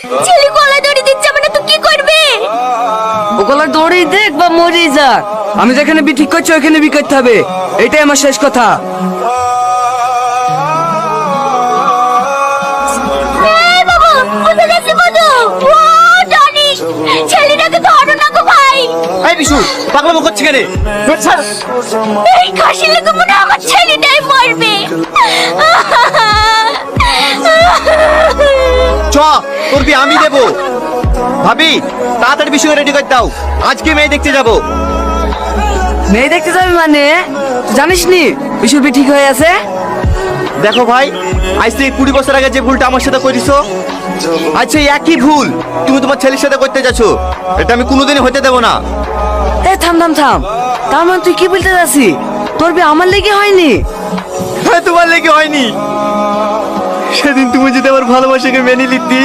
ছেলে গলায় দড়ি দিচ্ছে মানে তুই কি করবে? ও গলার দড়ি দেখ বা মরে যাক, আমি যেখানে বি ঠিক করছি ওইখানে বি করতে হবে, এটাই আমার শেষ কথা। এই বাবু, কোথায় যাচ্ছি বলো? ও জানি, ছেলেটাকে ধরো না গো ভাই। এই বিশু পাগলামো করছে কেন? এই খাসি লেগে মনে হয় আমার ছেলেটাই মরবে। চ তোর বিয়ে আমি দেবো। ভাবি তাড়াতাড়ি বিশুকে রেডি করে দাও, আজকে মেয়ে দেখতে যাবো। মেয়ে দেখতে যাবি মানে? জানিস নি বিশুর বি ঠিক হয়ে আছে? দেখো ভাই, আজ থেকে 20 বছর আগে যে ভুলটা আমার সাথে করেছো, আজ সেই একই ভুল তুমি তোমার ছেলের সাথে করতে যাচ্ছ। এটা আমি কোনোদিনই হতে দেবো না। এ থাম থাম থাম, তার মানে তুই কি বলতে যাচ্ছি তোর বি আমার লেগে হয়নি? হ্যাঁ তোমার লেগে হয়নি। সেদিন তুমি যদি আমার ভালোবাসাকে মেনে নিতি